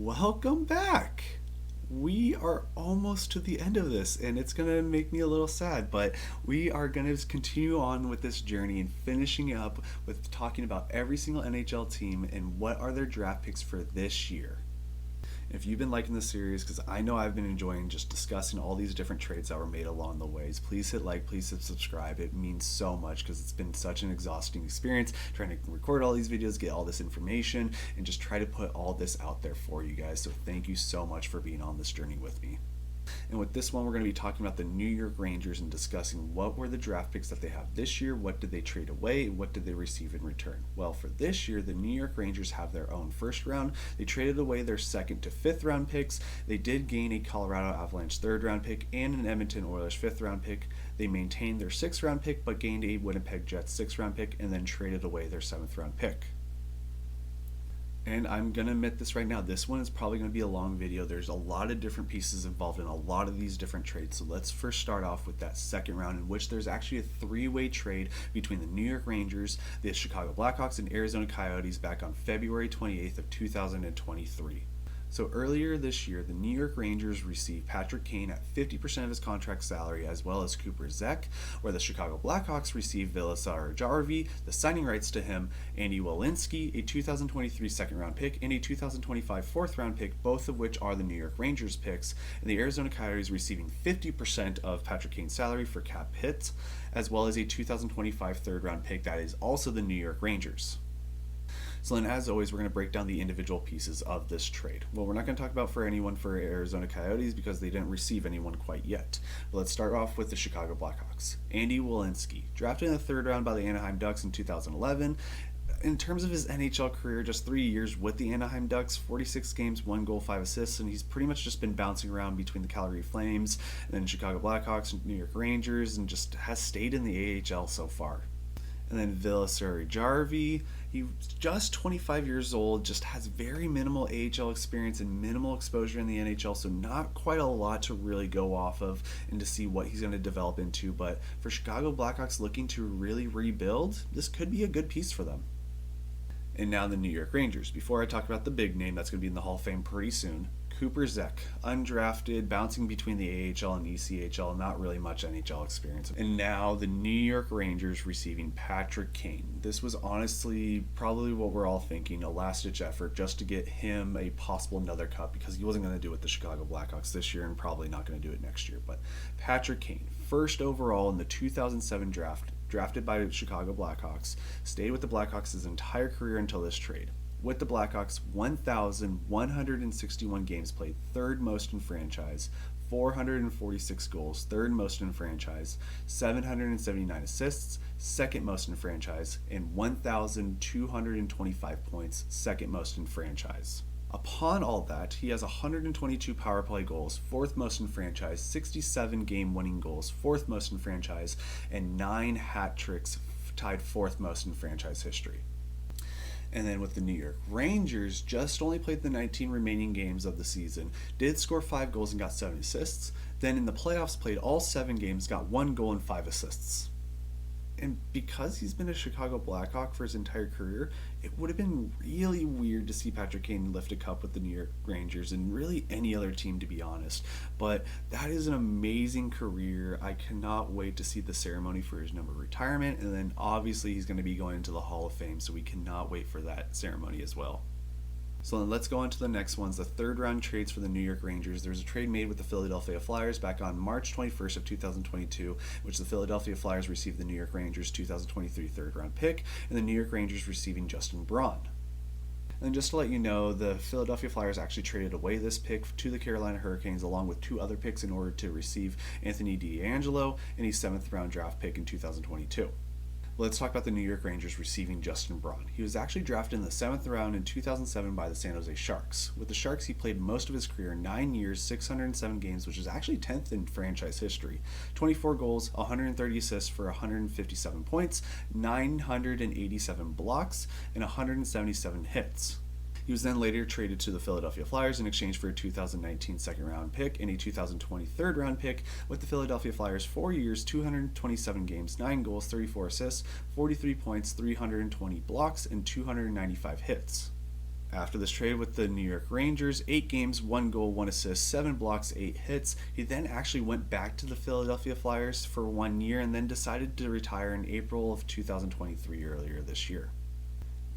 Welcome back. We are almost to the end of this, and it's going to make me a little sad, but we are going to continue on with this journey and finishing up with talking about every single NHL team and what are their draft picks for this year. If you've been liking this series, because I know I've been enjoying just discussing all these different trades that were made along the ways, please hit like, please hit subscribe. It means so much because it's been such an exhausting experience trying to record all these videos, get all this information, and just try to put all this out there for you guys. So thank you so much for being on this journey with me. And with this one, we're going to be talking about the New York Rangers and discussing what were the draft picks that they have this year, what did they trade away, what did they receive in return. Well, for this year, the New York Rangers have their own first round. They traded away their second to fifth round picks. They did gain a Colorado Avalanche third round pick and an Edmonton Oilers fifth round pick. They maintained their sixth round pick, but gained a Winnipeg Jets sixth round pick and then traded away their seventh round pick. And I'm going to admit this right now, this one is probably going to be a long video. There's a lot of different pieces involved in a lot of these different trades. So let's first start off with that second round, in which there's actually a three-way trade between the New York Rangers, the Chicago Blackhawks, and Arizona Coyotes back on February 28th of 2023. So earlier this year, the New York Rangers received Patrick Kane at 50% of his contract salary, as well as Cooper Zek, where the Chicago Blackhawks received Vilasar Jarvi, the signing rights to him, Andy Welinski, a 2023 second-round pick, and a 2025 fourth-round pick, both of which are the New York Rangers picks, and the Arizona Coyotes receiving 50% of Patrick Kane's salary for cap hits, as well as a 2025 third-round pick that is also the New York Rangers. So then, as always, we're going to break down the individual pieces of this trade. Well, we're not going to talk about for anyone for Arizona Coyotes because they didn't receive anyone quite yet. But let's start off with the Chicago Blackhawks. Andy Welinski, drafted in the third round by the Anaheim Ducks in 2011. In terms of his NHL career, just 3 years with the Anaheim Ducks, 46 games, 1 goal, 5 assists, and he's pretty much just been bouncing around between the Calgary Flames and then Chicago Blackhawks and New York Rangers, and just has stayed in the AHL so far. And then Vilasar Jarvi, he's just 25 years old, just has very minimal AHL experience and minimal exposure in the NHL, so not quite a lot to really go off of and to see what he's going to develop into. But for Chicago Blackhawks looking to really rebuild, this could be a good piece for them. And now the New York Rangers. Before I talk about the big name that's going to be in the Hall of Fame pretty soon, Cooper Zek, undrafted, bouncing between the AHL and ECHL, not really much NHL experience. And now the New York Rangers receiving Patrick Kane. This was honestly probably what we're all thinking, a last-ditch effort just to get him a possible another cup, because he wasn't going to do it with the Chicago Blackhawks this year and probably not going to do it next year. But Patrick Kane, first overall in the 2007 draft, drafted by the Chicago Blackhawks, stayed with the Blackhawks his entire career until this trade. With the Blackhawks, 1,161 games played, third most in franchise, 446 goals, third most in franchise, 779 assists, second most in franchise, and 1,225 points, second most in franchise. Upon all that, he has 122 power play goals, fourth most in franchise, 67 game-winning goals, fourth most in franchise, and 9 hat tricks, tied fourth most in franchise history. And then with the New York Rangers, just only played the 19 remaining games of the season, did score 5 goals and got 7 assists. Then in the playoffs, played all 7 games, got 1 goal and 5 assists. And because he's been a Chicago Blackhawk for his entire career, it would have been really weird to see Patrick Kane lift a cup with the New York Rangers and really any other team, to be honest. But that is an amazing career. I cannot wait to see the ceremony for his number retirement. And then obviously he's going to be going into the Hall of Fame, so we cannot wait for that ceremony as well. So then let's go on to the next ones, the third round trades for the New York Rangers. There was a trade made with the Philadelphia Flyers back on March 21st of 2022, which the Philadelphia Flyers received the New York Rangers 2023 third round pick, and the New York Rangers receiving Justin Braun. And just to let you know, the Philadelphia Flyers actually traded away this pick to the Carolina Hurricanes along with 2 other picks in order to receive Anthony DeAngelo and a 7th round draft pick in 2022. Let's talk about the New York Rangers receiving Justin Braun. He was actually drafted in the 7th round in 2007 by the San Jose Sharks. With the Sharks, he played most of his career, 9 years, 607 games, which is actually 10th in franchise history. 24 goals, 130 assists for 157 points, 987 blocks, and 177 hits. He was then later traded to the Philadelphia Flyers in exchange for a 2019 second-round pick and a 2020 third-round pick, with the Philadelphia Flyers 4 years, 227 games, 9 goals, 34 assists, 43 points, 320 blocks, and 295 hits. After this trade with the New York Rangers, 8 games, 1 goal, 1 assist, 7 blocks, 8 hits, he then actually went back to the Philadelphia Flyers for 1 year and then decided to retire in April of 2023 earlier this year.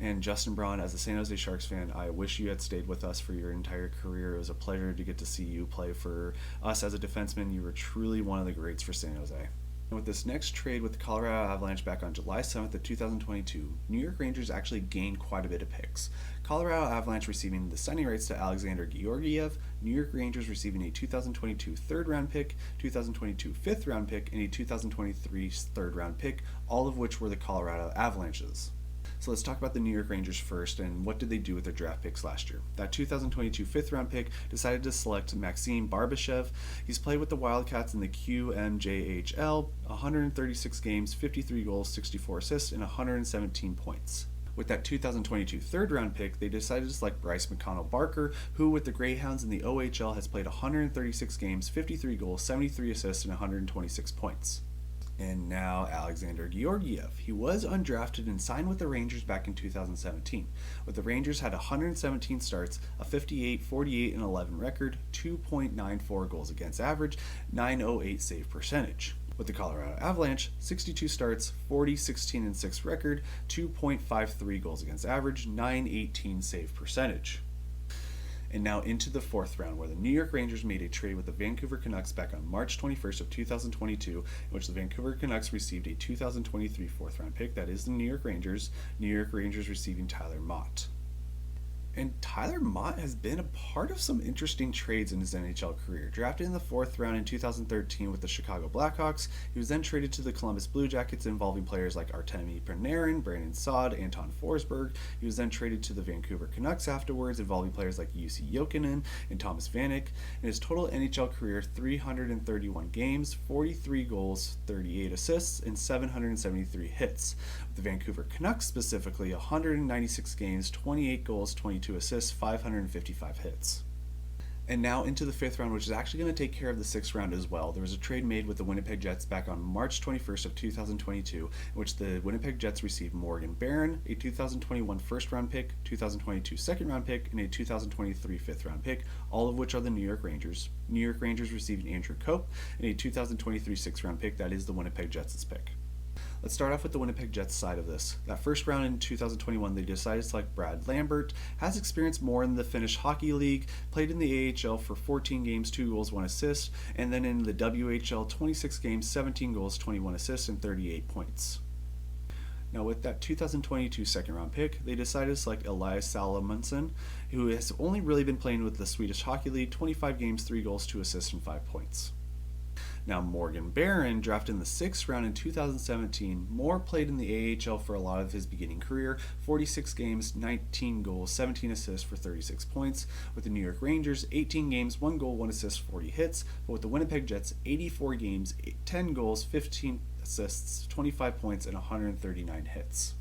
And Justin Braun, as a San Jose Sharks fan, I wish you had stayed with us for your entire career. It was a pleasure to get to see you play for us as a defenseman. You were truly one of the greats for San Jose. And with this next trade with the Colorado Avalanche back on July 7th of 2022, New York Rangers actually gained quite a bit of picks. Colorado Avalanche receiving the signing rights to Alexander Georgiev, New York Rangers receiving a 2022 third-round pick, 2022 fifth-round pick, and a 2023 third-round pick, all of which were the Colorado Avalanche's. So let's talk about the New York Rangers first and what did they do with their draft picks last year. That 2022 fifth round pick decided to select Maxim Barbashev. He's played with the Wildcats in the QMJHL, 136 games, 53 goals, 64 assists, and 117 points. With that 2022 third round pick, they decided to select Bryce McConnell Barker, who with the Greyhounds in the OHL has played 136 games, 53 goals, 73 assists, and 126 points. And now Alexander Georgiev. He was undrafted and signed with the Rangers back in 2017. With the Rangers had 117 starts, a 58, 48, and 11 record, 2.94 goals against average, 908 save percentage. With the Colorado Avalanche, 62 starts, 40, 16, and 6 record, 2.53 goals against average, 918 save percentage. And now into the fourth round, where the New York Rangers made a trade with the Vancouver Canucks back on March 21st of 2022, in which the Vancouver Canucks received a 2023 fourth round pick, that is the New York Rangers receiving Tyler Mott. And Tyler Mott has been a part of some interesting trades in his NHL career. Drafted in the fourth round in 2013 with the Chicago Blackhawks, he was then traded to the Columbus Blue Jackets, involving players like Artemi Panarin, Brandon Saad, Anton Forsberg. He was then traded to the Vancouver Canucks afterwards, involving players like Jussi Jokinen and Thomas Vanek. In his total NHL career, 331 games, 43 goals, 38 assists, and 773 hits. With the Vancouver Canucks specifically, 196 games, 28 goals, 22 assists, 555 hits. And now into the fifth round, which is actually going to take care of the sixth round as well. There was a trade made with the Winnipeg Jets back on March 21st of 2022, in which the Winnipeg Jets received Morgan Barron, a 2021 first round pick, 2022 second round pick, and a 2023 fifth round pick, all of which are the New York Rangers. New York Rangers receiving Andrew Cope and a 2023 sixth round pick, that is the Winnipeg Jets' pick. Let's start off with the Winnipeg Jets side of this. That first round in 2021, they decided to select Brad Lambert, has experience more in the Finnish Hockey League, played in the AHL for 14 games, 2 goals, 1 assist, and then in the WHL, 26 games, 17 goals, 21 assists, and 38 points. Now with that 2022 second round pick, they decided to select Elias Salomonsson, who has only really been playing with the Swedish Hockey League, 25 games, 3 goals, 2 assists, and 5 points. Now Morgan Barron, drafted in the sixth round in 2017, more played in the AHL for a lot of his beginning career, 46 games, 19 goals, 17 assists for 36 points. With the New York Rangers, 18 games, 1 goal, 1 assist, 40 hits. But with the Winnipeg Jets, 84 games, 10 goals, 15 assists, 25 points, and 139 hits.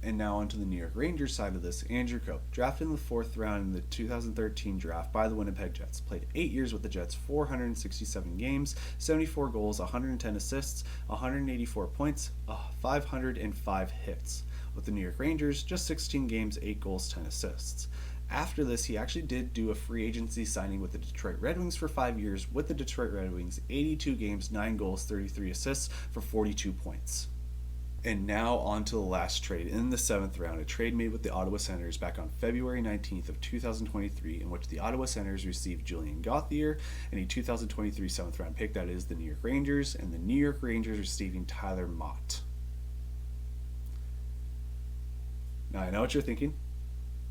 And now onto the New York Rangers side of this, Andrew Cope, drafted in the fourth round in the 2013 draft by the Winnipeg Jets, played 8 years with the Jets, 467 games, 74 goals, 110 assists, 184 points, 505 hits. With the New York Rangers, just 16 games, 8 goals, 10 assists. After this, he actually did do a free agency signing with the Detroit Red Wings for 5 years with the Detroit Red Wings, 82 games, 9 goals, 33 assists for 42 points. And now on to the last trade in the seventh round, a trade made with the Ottawa Senators back on February 19th of 2023, in which the Ottawa Senators received Julian Gauthier and a 2023 seventh round pick, that is the New York Rangers, and the New York Rangers receiving Tyler Mott. Now I know what you're thinking.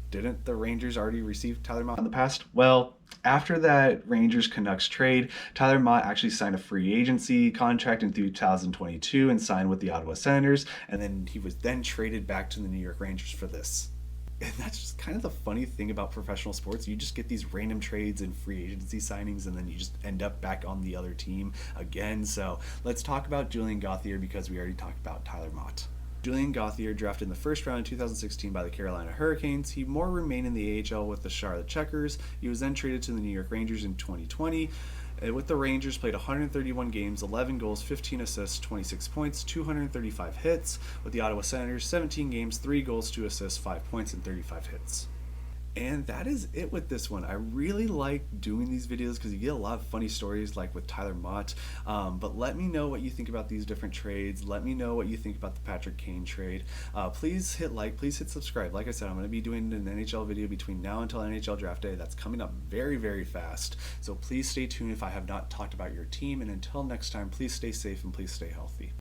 Didn't the Rangers already receive Tyler Mott in the past? Well, after that Rangers-Canucks trade, Tyler Mott actually signed a free agency contract in 2022 and signed with the Ottawa Senators, and then he was then traded back to the New York Rangers for this. And that's just kind of the funny thing about professional sports. You just get these random trades and free agency signings, and then you just end up back on the other team again. So let's talk about Julian Gauthier, because we already talked about Tyler Mott. Julian Gauthier, drafted in the first round in 2016 by the Carolina Hurricanes. He more remained in the AHL with the Charlotte Checkers. He was then traded to the New York Rangers in 2020. With the Rangers, played 131 games, 11 goals, 15 assists, 26 points, 235 hits. With the Ottawa Senators, 17 games, 3 goals, 2 assists, 5 points, and 35 hits. And that is it with this one. I really like doing these videos because you get a lot of funny stories like with Tyler Mott. But let me know what you think about these different trades. Let me know what you think about the Patrick Kane trade. Please hit like, please hit subscribe. Like I said, I'm going to be doing an NHL video between now until NHL draft day. That's coming up very, very fast. So please stay tuned if I have not talked about your team. And until next time, please stay safe and please stay healthy.